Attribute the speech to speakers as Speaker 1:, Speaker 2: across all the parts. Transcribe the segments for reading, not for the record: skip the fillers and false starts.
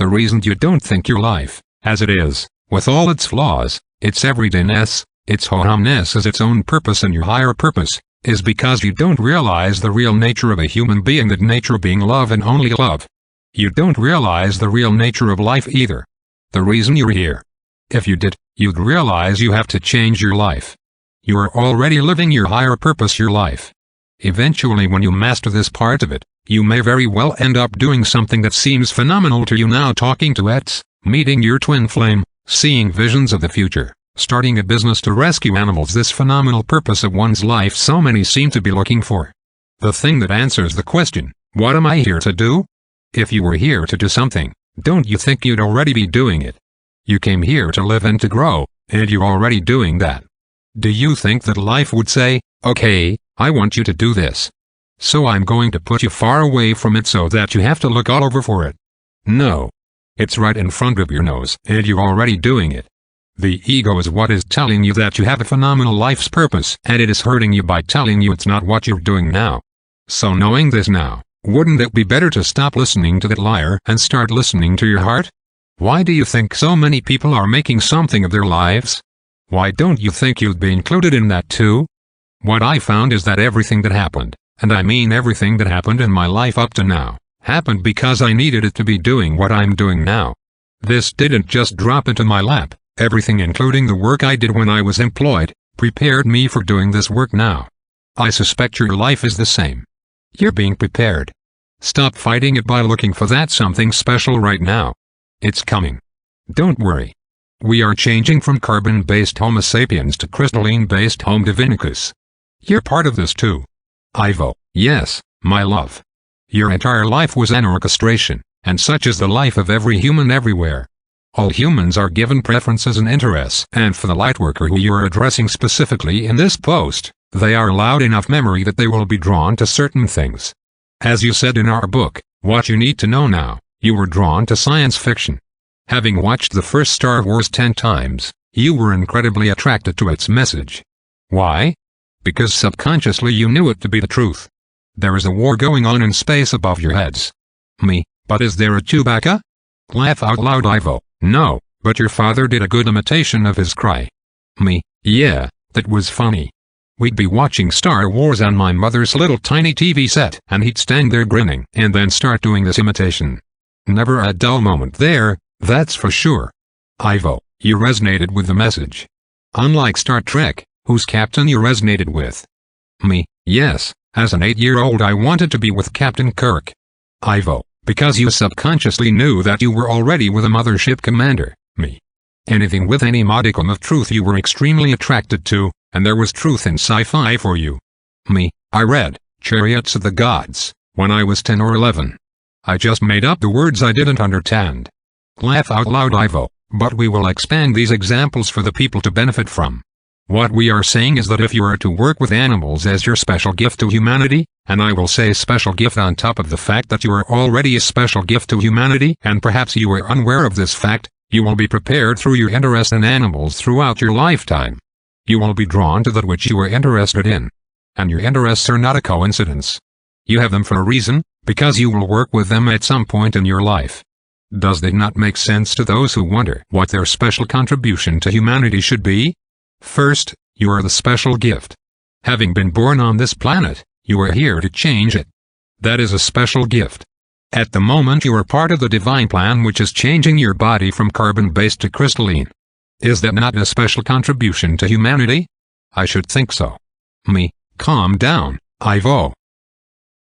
Speaker 1: The reason you don't think your life, as it is, with all its flaws, its everydayness, its ho-humness as its own purpose and your higher purpose, is because you don't realize the real nature of a human being, that nature being love and only love. You don't realize the real nature of life either. The reason you're here. If you did, you'd realize you have to change your life. You are already living your higher purpose, your life. Eventually, when you master this part of it, you may very well end up doing something that seems phenomenal to you now, talking to Ets, meeting your twin flame, seeing visions of the future, starting a business to rescue animals, this phenomenal purpose of one's life so many seem to be looking for. The thing that answers the question, what am I here to do? If you were here to do something, don't you think you'd already be doing it? You came here to live and to grow, and you're already doing that. Do you think that life would say, okay, I want you to do this, so I'm going to put you far away from it so that you have to look all over for it? No. It's right in front of your nose, and you're already doing it. The ego is what is telling you that you have a phenomenal life's purpose, and it is hurting you by telling you it's not what you're doing now. So knowing this now, wouldn't it be better to stop listening to that liar and start listening to your heart? Why do you think so many people are making something of their lives? Why don't you think you'd be included in that too? What I found is that everything that happened, and I mean everything that happened in my life up to now, happened because I needed it to be doing what I'm doing now. This didn't just drop into my lap. Everything, including the work I did when I was employed, prepared me for doing this work now. I suspect your life is the same. You're being prepared. Stop fighting it by looking for that something special right now. It's coming. Don't worry. We are changing from carbon-based Homo sapiens to crystalline-based Homo divinicus. You're part of this too. Ivo, yes, my love. Your entire life was an orchestration, and such is the life of every human everywhere. All humans are given preferences and interests, and for the lightworker who you are addressing specifically in this post, they are allowed enough memory that they will be drawn to certain things. As you said in our book, What You Need to Know Now, you were drawn to science fiction. Having watched the first Star Wars 10 times, you were incredibly attracted to its message. Why? Because subconsciously you knew it to be the truth. There is a war going on in space above your heads. Me, but is there a Chewbacca? Laugh out loud, Ivo. No, but your father did a good imitation of his cry. Me, yeah, that was funny. We'd be watching Star Wars on my mother's little tiny TV set, and he'd stand there grinning and then start doing this imitation. Never a dull moment there, that's for sure. Ivo, you resonated with the message. Unlike Star Trek, whose captain you resonated with. Me, yes, as an 8-year-old I wanted to be with Captain Kirk. Ivo, because you subconsciously knew that you were already with a mothership commander. Me. Anything with any modicum of truth you were extremely attracted to, and there was truth in sci-fi for you. Me, I read Chariots of the Gods when I was 10 or 11. I just made up the words I didn't understand. Laugh out loud, Ivo, but we will expand these examples for the people to benefit from. What we are saying is that if you are to work with animals as your special gift to humanity, and I will say special gift on top of the fact that you are already a special gift to humanity, and perhaps you are unaware of this fact, you will be prepared through your interest in animals throughout your lifetime. You will be drawn to that which you are interested in. And your interests are not a coincidence. You have them for a reason, because you will work with them at some point in your life. Does that not make sense to those who wonder what their special contribution to humanity should be? First, you are the special gift. Having been born on this planet, you are here to change it. That is a special gift. At the moment you are part of the divine plan which is changing your body from carbon-based to crystalline. Is that not a special contribution to humanity? I should think so. Me, calm down, Ivo.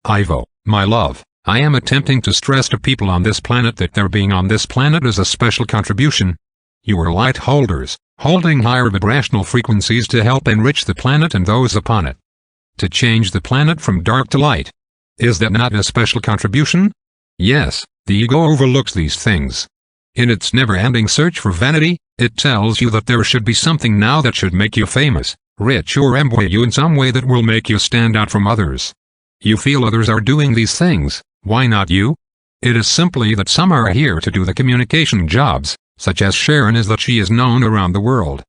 Speaker 1: Ivo, my love, I am attempting to stress to people on this planet that their being on this planet is a special contribution. You are light holders, holding higher vibrational frequencies to help enrich the planet and those upon it. To change the planet from dark to light. Is that not a special contribution? Yes, the ego overlooks these things. In its never-ending search for vanity, it tells you that there should be something now that should make you famous, rich, or embuoy you in some way that will make you stand out from others. You feel others are doing these things, why not you? It is simply that some are here to do the communication jobs, such as Sharon is, that she is known around the world.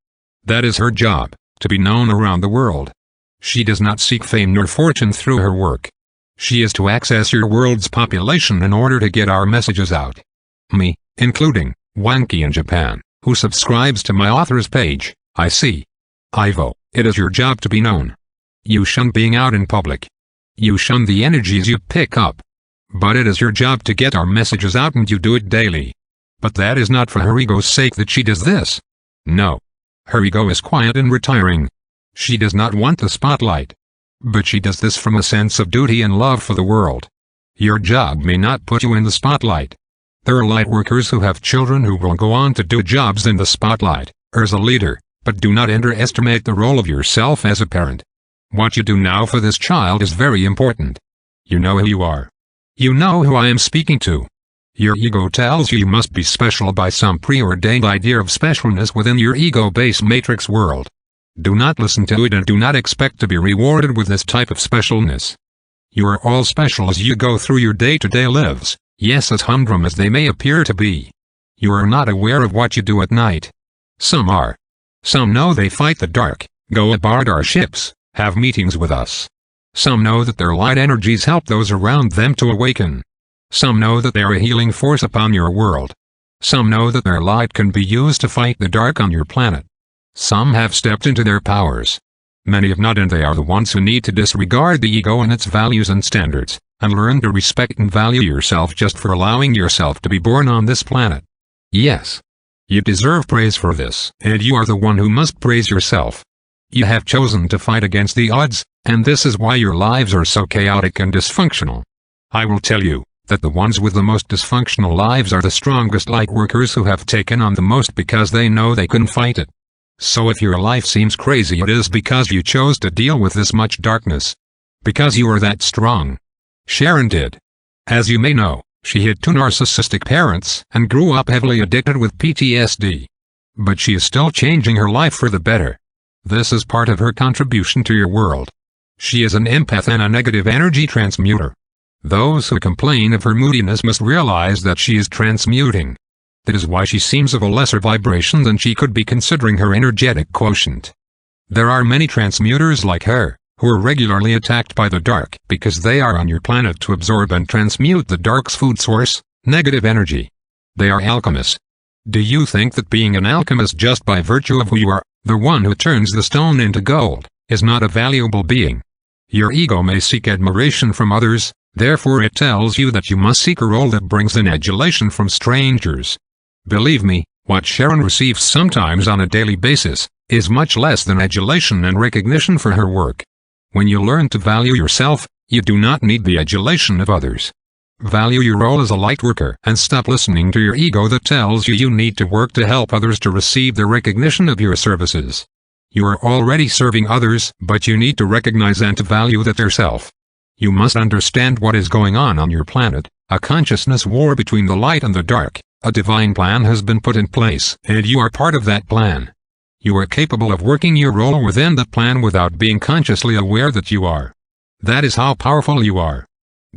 Speaker 1: That is her job, to be known around the world. She does not seek fame nor fortune through her work. She is to access your world's population in order to get our messages out. Me, including Wanky in Japan, who subscribes to my author's page. I see. Ivo, it is your job to be known. You shun being out in public. You shun the energies you pick up. But it is your job to get our messages out, and you do it daily. But that is not for her ego's sake that she does this. No. Her ego is quiet and retiring. She does not want the spotlight. But she does this from a sense of duty and love for the world. Your job may not put you in the spotlight. There are lightworkers who have children who will go on to do jobs in the spotlight, or as a leader, but do not underestimate the role of yourself as a parent. What you do now for this child is very important. You know who you are. You know who I am speaking to. Your ego tells you you must be special by some preordained idea of specialness within your ego-based matrix world. Do not listen to it and do not expect to be rewarded with this type of specialness. You are all special as you go through your day-to-day lives, yes, as humdrum as they may appear to be. You are not aware of what you do at night. Some are. Some know they fight the dark, go aboard our ships, have meetings with us. Some know that their light energies help those around them to awaken. Some know that they are a healing force upon your world. Some know that their light can be used to fight the dark on your planet. Some have stepped into their powers. Many have not, and they are the ones who need to disregard the ego and its values and standards, and learn to respect and value yourself just for allowing yourself to be born on this planet. Yes. You deserve praise for this, and you are the one who must praise yourself. You have chosen to fight against the odds, and this is why your lives are so chaotic and dysfunctional. I will tell you that the ones with the most dysfunctional lives are the strongest lightworkers who have taken on the most because they know they can fight it. So if your life seems crazy, it is because you chose to deal with this much darkness. Because you are that strong. Sharon did. As you may know, she had 2 narcissistic parents and grew up heavily addicted with PTSD. But she is still changing her life for the better. This is part of her contribution to your world. She is an empath and a negative energy transmuter. Those who complain of her moodiness must realize that she is transmuting. That is why she seems of a lesser vibration than she could be considering her energetic quotient. There are many transmuters like her, who are regularly attacked by the dark because they are on your planet to absorb and transmute the dark's food source, negative energy. They are alchemists. Do you think that being an alchemist just by virtue of who you are, the one who turns the stone into gold, is not a valuable being? Your ego may seek admiration from others, therefore it tells you that you must seek a role that brings in adulation from strangers. Believe me, what Sharon receives sometimes on a daily basis, is much less than adulation and recognition for her work. When you learn to value yourself, you do not need the adulation of others. Value your role as a lightworker and stop listening to your ego that tells you you need to work to help others to receive the recognition of your services. You are already serving others, but you need to recognize and to value that yourself. You must understand what is going on your planet, a consciousness war between the light and the dark. A divine plan has been put in place, and you are part of that plan. You are capable of working your role within that plan without being consciously aware that you are. That is how powerful you are.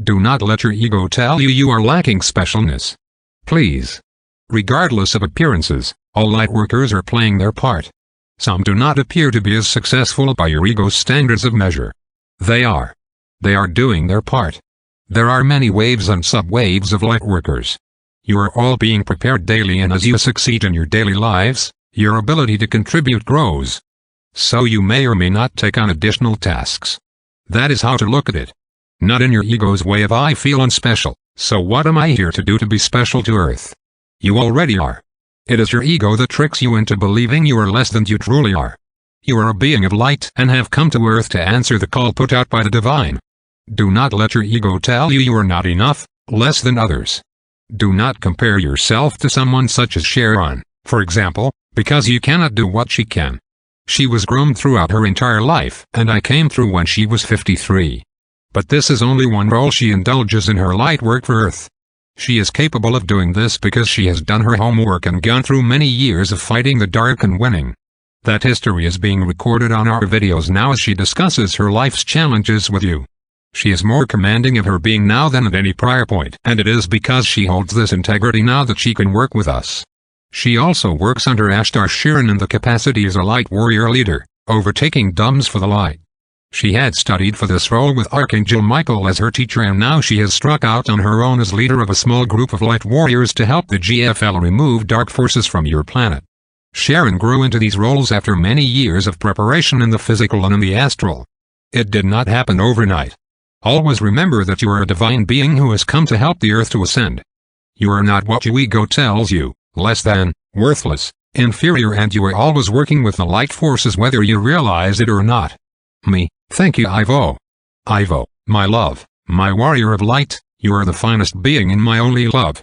Speaker 1: Do not let your ego tell you are lacking specialness. Please. Regardless of appearances, all lightworkers are playing their part. Some do not appear to be as successful by your ego's standards of measure. They are. They are doing their part. There are many waves and sub-waves of lightworkers. You are all being prepared daily, and as you succeed in your daily lives, your ability to contribute grows. So you may or may not take on additional tasks. That is how to look at it. Not in your ego's way of I feel unspecial, so what am I here to do to be special to Earth? You already are. It is your ego that tricks you into believing you are less than you truly are. You are a being of light and have come to Earth to answer the call put out by the divine. Do not let your ego tell you are not enough, less than others. Do not compare yourself to someone such as Sharon, for example, because you cannot do what she can. She was groomed throughout her entire life, and I came through when she was 53. But this is only one role she indulges in her light work for Earth. She is capable of doing this because she has done her homework and gone through many years of fighting the dark and winning. That history is being recorded on our videos now as she discusses her life's challenges with you. She is more commanding of her being now than at any prior point, and it is because she holds this integrity now that she can work with us. She also works under Ashtar Sharon in the capacity as a light warrior leader, overtaking dumbs for the light. She had studied for this role with Archangel Michael as her teacher, and now she has struck out on her own as leader of a small group of light warriors to help the GFL remove dark forces from your planet. Sharon grew into these roles after many years of preparation in the physical and in the astral. It did not happen overnight. Always remember that you are a divine being who has come to help the earth to ascend. You are not what your ego tells you, less than, worthless, inferior, and you are always working with the light forces whether you realize it or not. Thank you, Ivo. Ivo, my love, my warrior of light, you are the finest being and my only love.